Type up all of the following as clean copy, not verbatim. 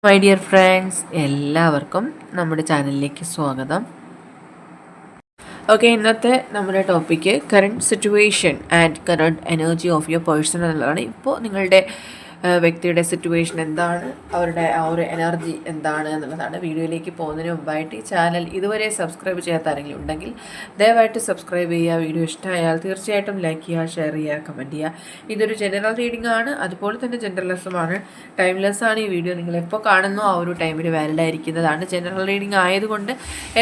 My dear friends, എല്ലാവർക്കും നമ്മുടെ ചാനലിലേക്ക് സ്വാഗതം. ഓക്കെ, ഇന്നത്തെ നമ്മുടെ topic current situation and current energy of your person എന്നുള്ളതാണ്. ഇപ്പോൾ നിങ്ങളുടെ വ്യക്തിയുടെ സിറ്റുവേഷൻ എന്താണ്, അവരുടെ ആ ഒരു എനർജി എന്താണ് എന്നുള്ളതാണ്. വീഡിയോയിലേക്ക് പോകുന്നതിന് മുമ്പായിട്ട് ഈ ചാനൽ ഇതുവരെ സബ്സ്ക്രൈബ് ചെയ്യാത്ത ആരെങ്കിലും ഉണ്ടെങ്കിൽ ദയവായിട്ട് സബ്സ്ക്രൈബ് ചെയ്യുക. വീഡിയോ ഇഷ്ടമായാൽ തീർച്ചയായിട്ടും ലൈക്ക് ചെയ്യുക, ഷെയർ ചെയ്യുക, കമൻറ്റ് ചെയ്യുക. ഇതൊരു ജനറൽ റീഡിംഗ് ആണ്, അതുപോലെ തന്നെ ജനറലിസമാണ്, ടൈംലെസ് ആണ്. ഈ വീഡിയോ നിങ്ങൾ എപ്പോൾ കാണുന്നോ ആ ഒരു ടൈമിൽ വാലിഡ് ആയിരിക്കുന്നതാണ്. ജനറൽ റീഡിംഗ് ആയതുകൊണ്ട്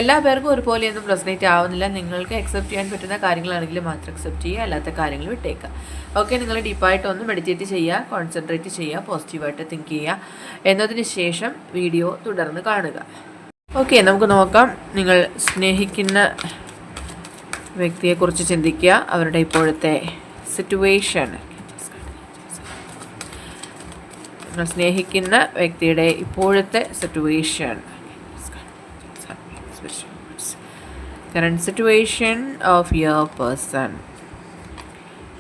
എല്ലാ പേർക്കും ഒരുപോലെയൊന്നും റെസൊനേറ്റ് ആവുന്നില്ല. നിങ്ങൾക്ക് അക്സെപ്റ്റ് ചെയ്യാൻ പറ്റുന്ന കാര്യങ്ങളാണെങ്കിൽ മാത്രം അക്സെപ്റ്റ് ചെയ്യുക, അല്ലാത്ത കാര്യങ്ങൾ വിട്ടേക്കുക. ഓക്കെ, നിങ്ങൾ ഡീപ്പായിട്ടൊന്ന് മെഡിറ്റേറ്റ് ചെയ്യുക, കോൺസെൻട്രേറ്റ് ചെയ്യുക, പോസിറ്റീവായിട്ട് തിങ്ക് ചെയ്യുക. എന്നതിന് ശേഷം വീഡിയോ തുടർന്ന് കാണുക. ഓക്കെ, നമുക്ക് നോക്കാം. നിങ്ങൾ സ്നേഹിക്കുന്ന വ്യക്തിയെക്കുറിച്ച് ചിന്തിക്കുക, അവരുടെ ഇപ്പോഴത്തെ സിറ്റുവേഷൻ. നിങ്ങൾ സ്നേഹിക്കുന്ന വ്യക്തിയുടെ ഇപ്പോഴത്തെ situation, current situation of your person,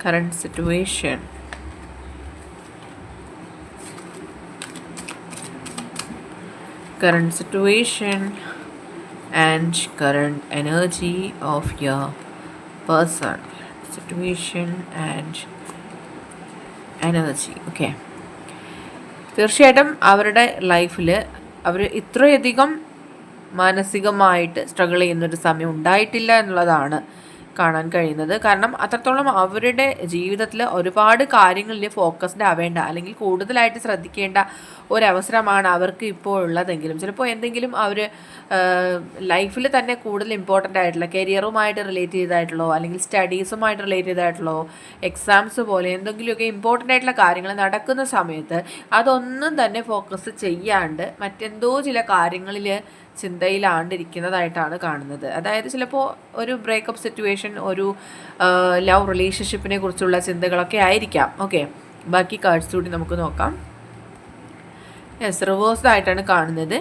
current situation, current situation and current energy of your person, situation and energy. Okay, തീർച്ചയായിട്ടും അവരുടെ ലൈഫിൽ അവർ ഇത്രയധികം മാനസികമായിട്ട് സ്ട്രഗിൾ ചെയ്യുന്നൊരു സമയം ഉണ്ടായിട്ടില്ല എന്നുള്ളതാണ് കാണാൻ കഴിയുന്നത്. കാരണം അത്രത്തോളം അവരുടെ ജീവിതത്തിൽ ഒരുപാട് കാര്യങ്ങളിൽ ഫോക്കസ്ഡ് ആവേണ്ട, അല്ലെങ്കിൽ കൂടുതലായിട്ട് ശ്രദ്ധിക്കേണ്ട ഒരവസരമാണ് അവർക്ക് ഇപ്പോൾ ഉള്ളതെങ്കിലും ചിലപ്പോൾ എന്തെങ്കിലും അവർ ലൈഫിൽ തന്നെ കൂടുതൽ ഇമ്പോർട്ടൻ്റ് ആയിട്ടുള്ള കരിയറുമായിട്ട് റിലേറ്റ് ചെയ്തായിട്ടുള്ളോ അല്ലെങ്കിൽ സ്റ്റഡീസുമായിട്ട് റിലേറ്റ് ചെയ്തായിട്ടുള്ളോ എക്സാംസ് പോലെ എന്തെങ്കിലുമൊക്കെ ഇമ്പോർട്ടൻ്റ് ആയിട്ടുള്ള കാര്യങ്ങൾ നടക്കുന്ന സമയത്ത് അതൊന്നും തന്നെ ഫോക്കസ് ചെയ്യാണ്ട് മറ്റെന്തോ ചില കാര്യങ്ങളിൽ ചിന്തയിലാണ്ടിരിക്കുന്നതായിട്ടാണ് കാണുന്നത്. അതായത് ചിലപ്പോൾ ഒരു ബ്രേക്കപ്പ് സിറ്റുവേഷൻ, ഒരു ലവ് റിലേഷൻഷിപ്പിനെ കുറിച്ചുള്ള ചിന്തകളൊക്കെ ആയിരിക്കാം. ഓക്കെ, ബാക്കി കാർഡ്സ് കൂടി നമുക്ക് നോക്കാം. യെസ്, റിവേഴ്സ്ഡ് ആയിട്ടാണ് കാണുന്നത്.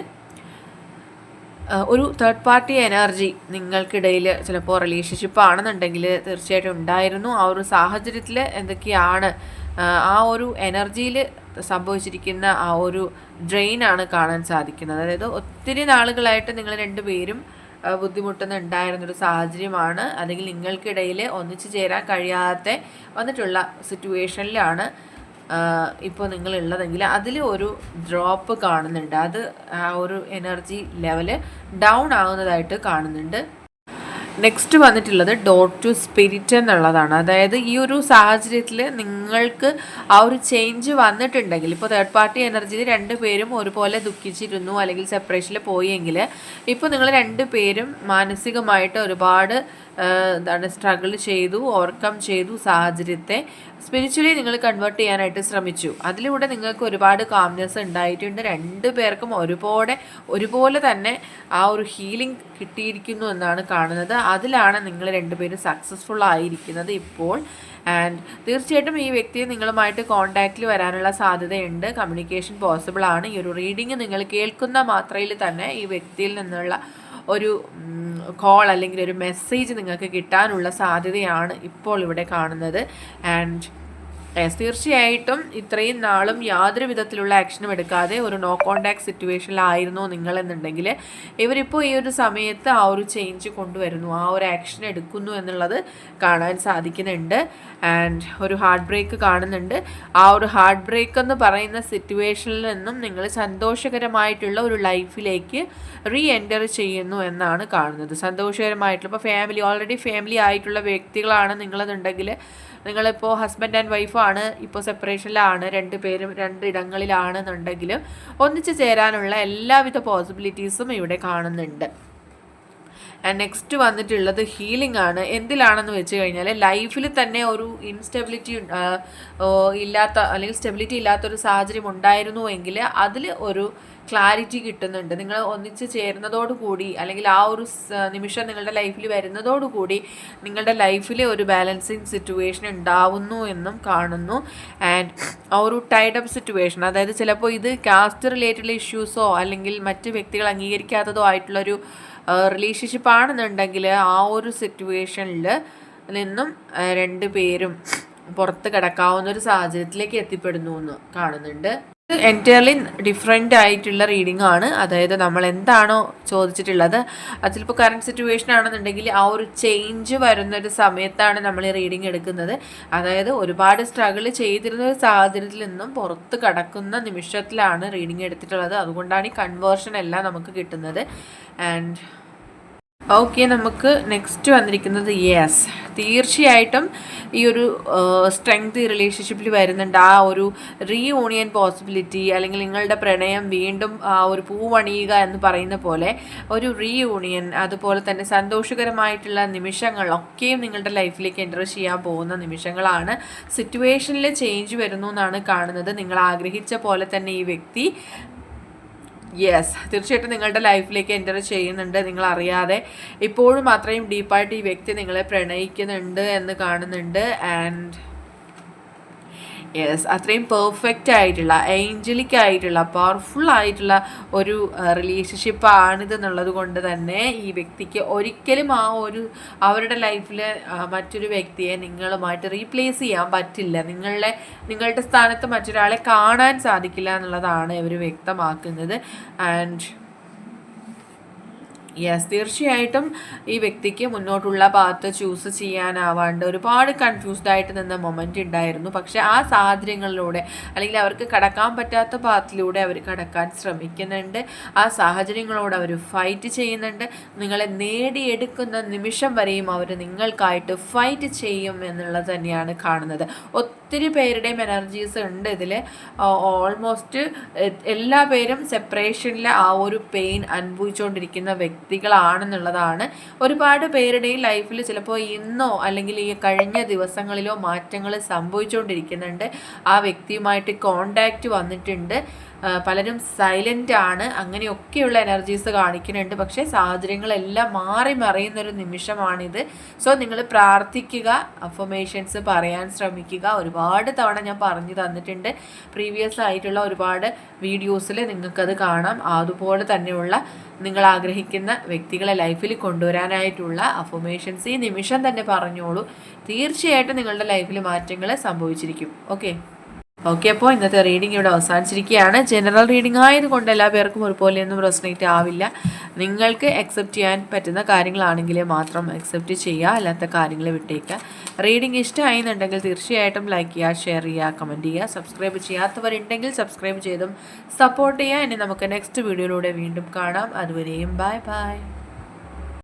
ഒരു തേർഡ് പാർട്ടി എനർജി നിങ്ങൾക്കിടയിൽ ചിലപ്പോൾ റിലേഷൻഷിപ്പ് ആണെന്നുണ്ടെങ്കിൽ തീർച്ചയായിട്ടും ഉണ്ടായിരുന്നു. ആ ഒരു സാഹചര്യത്തിൽ എന്തൊക്കെയാണ് ആ ഒരു എനർജിയിൽ സംഭവിച്ചിരിക്കുന്ന ആ ഒരു ഡ്രെയിനാണ് കാണാൻ സാധിക്കുന്നത്. അതായത് ഒത്തിരി നാളുകളായിട്ട് നിങ്ങൾ രണ്ടുപേരും ബുദ്ധിമുട്ടുന്നുണ്ടായിരുന്നൊരു സാഹചര്യമാണ്, അല്ലെങ്കിൽ നിങ്ങൾക്കിടയിൽ ഒന്നിച്ചു ചേരാൻ കഴിയാതെ വന്നിട്ടുള്ള സിറ്റുവേഷനിലാണ് ഇപ്പോൾ നിങ്ങളുള്ളതെങ്കിൽ അതിൽ ഒരു ഡ്രോപ്പ് കാണുന്നുണ്ട്. അത് ആ ഒരു എനർജി ലെവല് ഡൗൺ ആകുന്നതായിട്ട് കാണുന്നുണ്ട്. നെക്സ്റ്റ് വന്നിട്ടുള്ളത് ഡോർ ടു സ്പിരിറ്റ് എന്നുള്ളതാണ്. അതായത് ഈ ഒരു സാഹചര്യത്തിൽ നിങ്ങൾക്ക് ആ ഒരു ചേഞ്ച് വന്നിട്ടുണ്ടെങ്കിൽ, ഇപ്പോൾ തേർഡ് പാർട്ടി എനർജിയിൽ രണ്ടുപേരും ഒരുപോലെ ദുഃഖിച്ചിരുന്നു അല്ലെങ്കിൽ സെപ്പറേഷനിൽ പോയെങ്കിൽ ഇപ്പോൾ നിങ്ങൾ രണ്ടുപേരും മാനസികമായിട്ട് ഒരുപാട് സ്ട്രഗിൾ ചെയ്തു, ഓവർകം ചെയ്തു സാഹചര്യത്തെ. സ്പിരിച്വലി നിങ്ങൾ കൺവേർട്ട് ചെയ്യാനായിട്ട് ശ്രമിച്ചു. അതിലൂടെ നിങ്ങൾക്ക് ഒരുപാട് കാംനെസ് ഉണ്ടായിട്ടുണ്ട്. രണ്ടു പേർക്കും ഒരുപോലെ തന്നെ ആ ഒരു ഹീലിംഗ് കിട്ടിയിരിക്കുന്നു എന്നാണ് കാണുന്നത്. അതിലാണ് നിങ്ങൾ രണ്ടുപേരും സക്സസ്ഫുൾ ആയിരിക്കുന്നത് ഇപ്പോൾ. ആൻഡ് തീർച്ചയായിട്ടും ഈ വ്യക്തിയെ നിങ്ങളുമായിട്ട് കോൺടാക്റ്റിൽ വരാനുള്ള സാധ്യതയുണ്ട്. കമ്മ്യൂണിക്കേഷൻ പോസിബിൾ ആണ്. ഈ ഒരു റീഡിങ് നിങ്ങൾ കേൾക്കുന്ന മാത്രയിൽ തന്നെ ഈ വ്യക്തിയിൽ നിന്നുള്ള ഒരു കോൾ അല്ലെങ്കിൽ ഒരു മെസ്സേജ് നിങ്ങൾക്ക് കിട്ടാനുള്ള സാധ്യതയാണ് ഇപ്പോൾ ഇവിടെ കാണുന്നത്. ആൻഡ് തീർച്ചയായിട്ടും ഇത്രയും നാളും യാതൊരു വിധത്തിലുള്ള ആക്ഷനും എടുക്കാതെ ഒരു നോ കോണ്ടാക്ട് സിറ്റുവേഷനിലായിരുന്നു നിങ്ങളെന്നുണ്ടെങ്കിൽ ഇവരിപ്പോൾ ഈ ഒരു സമയത്ത് ആ ഒരു ചേഞ്ച് കൊണ്ടുവരുന്നു, ആ ഒരു ആക്ഷൻ എടുക്കുന്നു എന്നുള്ളത് കാണാൻ സാധിക്കുന്നുണ്ട്. ആൻഡ് ഒരു ഹാർട്ട് ബ്രേക്ക് കാണുന്നുണ്ട്. ആ ഒരു ഹാർട്ട് ബ്രേക്ക് എന്ന് പറയുന്ന സിറ്റുവേഷനിൽ നിന്നും നിങ്ങൾ സന്തോഷകരമായിട്ടുള്ള ഒരു ലൈഫിലേക്ക് റീ എൻറ്റർ ചെയ്യുന്നു എന്നാണ് കാണുന്നത്. സന്തോഷകരമായിട്ടുള്ള ഇപ്പോൾ ഓൾറെഡി ഫാമിലി ആയിട്ടുള്ള വ്യക്തികളാണ് നിങ്ങളെന്നുണ്ടെങ്കിൽ, നിങ്ങളിപ്പോൾ ഹസ്ബൻഡ് ആൻഡ് വൈഫാണ്, ഇപ്പോൾ സെപ്പറേഷനിലാണ്, രണ്ടുപേരും രണ്ടിടങ്ങളിലാണെന്നുണ്ടെങ്കിൽ ഒന്നിച്ച് ചേരാനുള്ള എല്ലാവിധ പോസിബിലിറ്റീസും ഇവിടെ കാണുന്നുണ്ട്. ആൻഡ് നെക്സ്റ്റ് വന്നിട്ടുള്ളത് ഹീലിംഗ് ആണ്. എന്തിലാണെന്ന് വെച്ച് കഴിഞ്ഞാൽ ലൈഫിൽ തന്നെ ഒരു ഇൻസ്റ്റെബിലിറ്റി ഇല്ലാത്ത അല്ലെങ്കിൽ സ്റ്റെബിലിറ്റി ഇല്ലാത്തൊരു സാഹചര്യം ഉണ്ടായിരുന്നു എങ്കിൽ അതിൽ ഒരു ക്ലാരിറ്റി കിട്ടുന്നുണ്ട്. നിങ്ങൾ ഒന്നിച്ച് ചേരുന്നതോടുകൂടി അല്ലെങ്കിൽ ആ ഒരു നിമിഷം നിങ്ങളുടെ ലൈഫിൽ വരുന്നതോടുകൂടി നിങ്ങളുടെ ലൈഫിൽ ഒരു ബാലൻസിങ് സിറ്റുവേഷൻ ഉണ്ടാവുന്നു എന്നും കാണുന്നു. ആൻഡ് ആ ഒരു ടൈഡപ്പ് സിറ്റുവേഷൻ, അതായത് ചിലപ്പോൾ ഇത് കാസ്റ്റ് റിലേറ്റഡ് ഇഷ്യൂസോ അല്ലെങ്കിൽ മറ്റ് വ്യക്തികൾ അംഗീകരിക്കാത്തതോ ആയിട്ടുള്ളൊരു റിലേഷൻഷിപ്പ് ആണെന്നുണ്ടെങ്കിൽ ആ ഒരു സിറ്റുവേഷനിൽ നിന്നും രണ്ടുപേരും പുറത്ത് കിടക്കാവുന്ന ഒരു സാഹചര്യത്തിലേക്ക് എത്തിപ്പെടുന്നു എന്ന് കാണുന്നുണ്ട്. എൻറ്റയർലി ഡിഫറെൻ്റ് ആയിട്ടുള്ള റീഡിംഗ് ആണ്. അതായത് നമ്മൾ എന്താണോ ചോദിച്ചിട്ടുള്ളത് അത് ചിലപ്പോൾ കറണ്ട് സിറ്റുവേഷൻ ആണെന്നുണ്ടെങ്കിൽ ആ ഒരു ചേഞ്ച് വരുന്നൊരു സമയത്താണ് നമ്മൾ ഈ റീഡിംഗ് എടുക്കുന്നത്. അതായത് ഒരുപാട് സ്ട്രഗിൾ ചെയ്തിരുന്ന ഒരു സാഹചര്യത്തിൽ നിന്നും പുറത്ത് കടക്കുന്ന നിമിഷത്തിലാണ് റീഡിംഗ് എടുത്തിട്ടുള്ളത്. അതുകൊണ്ടാണ് ഈ കൺവേർഷൻ എല്ലാം നമുക്ക് കിട്ടുന്നത്. ആൻഡ് ഓക്കെ, നമുക്ക് നെക്സ്റ്റ് വന്നിരിക്കുന്നത് യെസ്, തീർച്ചയായിട്ടും ഈ ഒരു സ്ട്രെങ്ത് ഈ റിലേഷൻഷിപ്പിൽ വരുന്നുണ്ട്. ആ ഒരു റീയൂണിയൻ പോസിബിലിറ്റി, അല്ലെങ്കിൽ നിങ്ങളുടെ പ്രണയം വീണ്ടും ആ ഒരു പൂവണിയുക എന്ന് പറയുന്ന പോലെ ഒരു റീയൂണിയൻ, അതുപോലെ തന്നെ സന്തോഷകരമായിട്ടുള്ള നിമിഷങ്ങളൊക്കെയും നിങ്ങളുടെ ലൈഫിലേക്ക് എൻ്റർ ചെയ്യാൻ പോകുന്ന നിമിഷങ്ങളാണ്. സിറ്റുവേഷനിൽ ചേഞ്ച് വരുന്നു എന്നാണ് കാണുന്നത്. നിങ്ങൾ ആഗ്രഹിച്ച പോലെ തന്നെ ഈ വ്യക്തി യെസ് തീർച്ചയായിട്ടും നിങ്ങളുടെ ലൈഫിലേക്ക് എൻ്റർ ചെയ്യുന്നുണ്ട്. നിങ്ങൾ അറിയാതെ ഇപ്പോഴും അത്രയും ഡീപ്പായിട്ട് ഈ വ്യക്തി നിങ്ങളെ പ്രണയിക്കുന്നുണ്ട് എന്ന് കാണുന്നുണ്ട്. ആൻഡ് യെസ്, അത്രയും പെർഫെക്റ്റ് ആയിട്ടുള്ള, ഏഞ്ചലിക് ആയിട്ടുള്ള, പവർഫുൾ ആയിട്ടുള്ള ഒരു റിലേഷൻഷിപ്പ് ആണിത് എന്നുള്ളത് കൊണ്ട് തന്നെ ഈ വ്യക്തിക്ക് ഒരിക്കലും ആ ഒരു അവരുടെ ലൈഫിൽ മറ്റൊരു വ്യക്തിയെ നിങ്ങളുമായിട്ട് റീപ്ലേസ് ചെയ്യാൻ പറ്റില്ല. നിങ്ങളുടെ സ്ഥാനത്ത് മറ്റൊരാളെ കാണാൻ സാധിക്കില്ല എന്നുള്ളതാണ് ഇവർ വ്യക്തമാക്കുന്നത്. ആൻഡ് യെസ്, തീർച്ചയായിട്ടും ഈ വ്യക്തിക്ക് മുന്നോട്ടുള്ള പാത്ത് ചൂസ് ചെയ്യാനാവാണ്ട് ഒരുപാട് കൺഫ്യൂസ്ഡ് ആയിട്ട് നിന്ന മൊമെൻ്റ് ഉണ്ടായിരുന്നു. പക്ഷെ ആ സാഹചര്യങ്ങളിലൂടെ, അല്ലെങ്കിൽ അവർക്ക് കടക്കാൻ പറ്റാത്ത പാത്തിലൂടെ അവർ കടക്കാൻ ശ്രമിക്കുന്നുണ്ട്. ആ സാഹചര്യങ്ങളോട് അവർ ഫൈറ്റ് ചെയ്യുന്നുണ്ട്. നിങ്ങളെ നേടിയെടുക്കുന്ന നിമിഷം വരെയും അവർ നിങ്ങൾക്കായിട്ട് ഫൈറ്റ് ചെയ്യും എന്നുള്ളത് തന്നെയാണ് കാണുന്നത്. ഒത്തിരി പേരുടെയും എനർജീസ് ഉണ്ട് ഇതിൽ. ഓൾമോസ്റ്റ് എല്ലാ പേരും സെപ്പറേഷനിൽ ആ ഒരു പെയിൻ അനുഭവിച്ചുകൊണ്ടിരിക്കുന്ന വ്യക്തികളാണെന്നുള്ളതാണ്. ഒരുപാട് പേരുടെയും ലൈഫിൽ ചിലപ്പോൾ ഇന്നോ അല്ലെങ്കിൽ ഈ കഴിഞ്ഞ ദിവസങ്ങളിലോ മാറ്റങ്ങൾ സംഭവിച്ചുകൊണ്ടിരിക്കുന്നുണ്ട്. ആ വ്യക്തിയുമായിട്ട് കോണ്ടാക്റ്റ് വന്നിട്ടുണ്ട്. പലരും സൈലൻ്റ് ആണ്. അങ്ങനെയൊക്കെയുള്ള എനർജീസ് കാണിക്കുന്നുണ്ട്. പക്ഷേ സാഹചര്യങ്ങളെല്ലാം മാറി മറിയുന്നൊരു നിമിഷമാണിത്. സോ നിങ്ങൾ പ്രാർത്ഥിക്കുക, അഫർമേഷൻസ് പറയാൻ ശ്രമിക്കുക. ഒരുപാട് തവണ ഞാൻ പറഞ്ഞു തന്നിട്ടുണ്ട്. പ്രീവിയസ് ആയിട്ടുള്ള ഒരുപാട് വീഡിയോസിൽ നിങ്ങൾക്കത് കാണാം. അതുപോലെ തന്നെയുള്ള നിങ്ങൾ ആഗ്രഹിക്കുന്ന വ്യക്തികളെ ലൈഫിൽ കൊണ്ടുവരാനായിട്ടുള്ള അഫർമേഷൻസ് ഈ നിമിഷം തന്നെ പറഞ്ഞോളൂ. തീർച്ചയായിട്ടും നിങ്ങളുടെ ലൈഫിൽ മാറ്റങ്ങൾ സംഭവിച്ചിരിക്കും. ഓക്കെ, അപ്പോൾ ഇന്നത്തെ റീഡിംഗ് ഇവിടെ അവസാനിച്ചിരിക്കുകയാണ്. ജനറൽ റീഡിംഗ് ആയതുകൊണ്ട് എല്ലാ പേർക്കും ഒരുപോലെയൊന്നും റെസൊനേറ്റ് ആവില്ല. നിങ്ങൾക്ക് അക്സെപ്റ്റ് ചെയ്യാൻ പറ്റുന്ന കാര്യങ്ങളാണെങ്കിൽ മാത്രം അക്സെപ്റ്റ് ചെയ്യുക, അല്ലാത്ത കാര്യങ്ങൾ വിട്ടേക്കുക. റീഡിംഗ് ഇഷ്ടമായെന്നുണ്ടെങ്കിൽ തീർച്ചയായിട്ടും ലൈക്ക് ചെയ്യുക, ഷെയർ ചെയ്യുക, കമൻറ്റ് ചെയ്യുക. സബ്സ്ക്രൈബ് ചെയ്യാത്തവരുണ്ടെങ്കിൽ സബ്സ്ക്രൈബ് ചെയ്തും സപ്പോർട്ട് ചെയ്യുക. ഇനി നമുക്ക് നെക്സ്റ്റ് വീഡിയോയിലൂടെ വീണ്ടും കാണാം. അതുവരെയും ബൈ ബൈ.